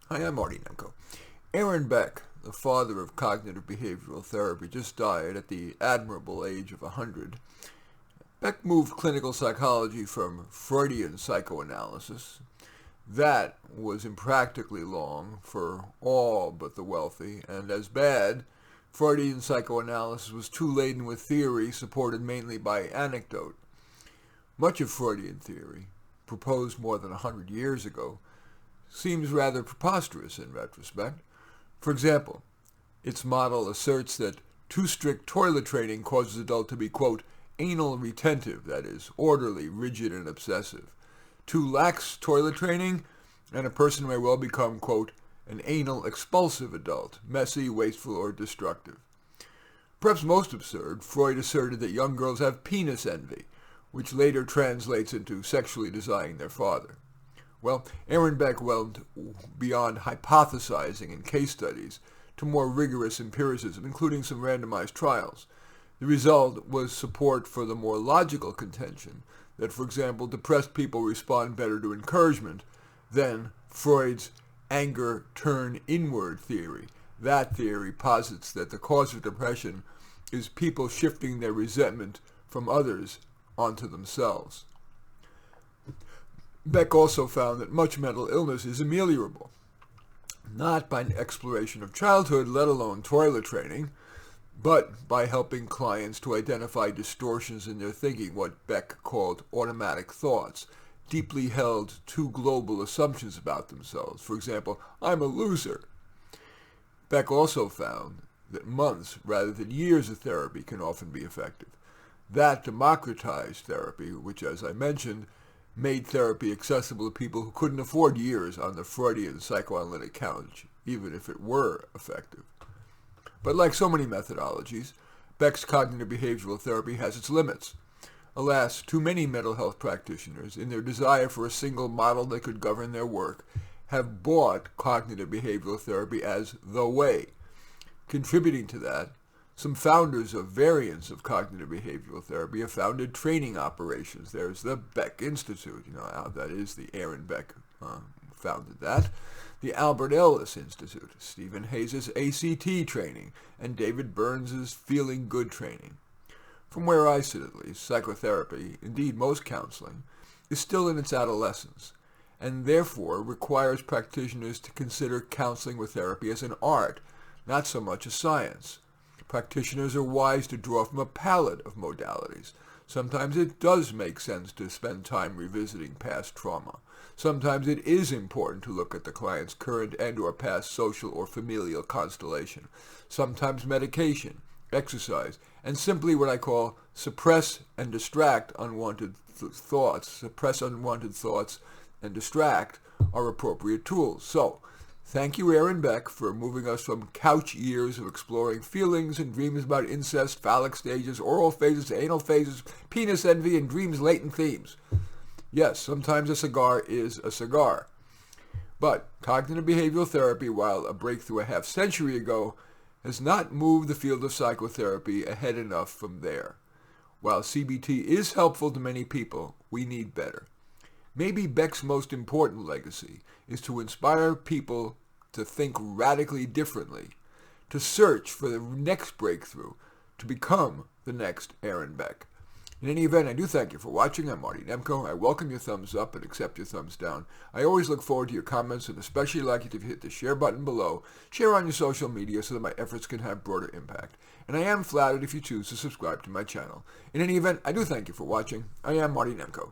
Hi, I'm Marty Nemko. Aaron Beck, the father of cognitive behavioral therapy, just died at the admirable age of 100. Beck moved clinical psychology from Freudian psychoanalysis. That was impractically long for all but the wealthy, and as bad, Freudian psychoanalysis was too laden with theory supported mainly by anecdote. Much of Freudian theory, proposed more than 100 years ago, seems rather preposterous in retrospect. For example, its model asserts that too strict toilet training causes adult to be, quote, anal retentive, that is, orderly, rigid, and obsessive. Too lax toilet training, and a person may well become, quote, an anal expulsive adult, messy, wasteful, or destructive. Perhaps most absurd, Freud asserted that young girls have penis envy, which later translates into sexually desiring their father. Well, Aaron Beck went beyond hypothesizing in case studies to more rigorous empiricism, including some randomized trials. The result was support for the more logical contention that, for example, depressed people respond better to encouragement than Freud's anger turn inward theory. That theory posits that the cause of depression is people shifting their resentment from others onto themselves. Beck also found that much mental illness is ameliorable, not by an exploration of childhood, let alone toilet training, but by helping clients to identify distortions in their thinking, what Beck called automatic thoughts, deeply held too global assumptions about themselves. For example, I'm a loser. Beck also found that months rather than years of therapy can often be effective. That democratized therapy, which, as I mentioned, made therapy accessible to people who couldn't afford years on the Freudian psychoanalytic couch, even if it were effective. But like so many methodologies, Beck's cognitive behavioral therapy has its limits. Alas, too many mental health practitioners, in their desire for a single model that could govern their work, have bought cognitive behavioral therapy as the way. Contributing to that, some founders of variants of cognitive behavioral therapy have founded training operations. There's the Beck Institute, that is the Aaron Beck founded that. The Albert Ellis Institute, Stephen Hayes' ACT training, and David Burns' Feeling Good training. From where I sit at least, psychotherapy, indeed most counseling, is still in its adolescence, and therefore requires practitioners to consider counseling with therapy as an art, not so much a science. Practitioners are wise to draw from a palette of modalities. Sometimes it does make sense to spend time revisiting past trauma. Sometimes it is important to look at the client's current and or past social or familial constellation. Sometimes medication, exercise, and simply what I call suppress and distract unwanted thoughts. Suppress unwanted thoughts and distract are appropriate tools. So, thank you, Aaron Beck, for moving us from couch years of exploring feelings and dreams about incest, phallic stages, oral phases, anal phases, penis envy, and dreams' latent themes. Yes, sometimes a cigar is a cigar. But cognitive behavioral therapy, while a breakthrough a half-century ago, has not moved the field of psychotherapy ahead enough from there. While CBT is helpful to many people, we need better. Maybe Beck's most important legacy is to inspire people to think radically differently, to search for the next breakthrough, to become the next Aaron Beck. In any event, I do thank you for watching. I'm Marty Nemko. I welcome your thumbs up and accept your thumbs down. I always look forward to your comments and especially like it if you hit the share button below. Share on your social media so that my efforts can have broader impact. And I am flattered if you choose to subscribe to my channel. In any event, I do thank you for watching. I am Marty Nemko.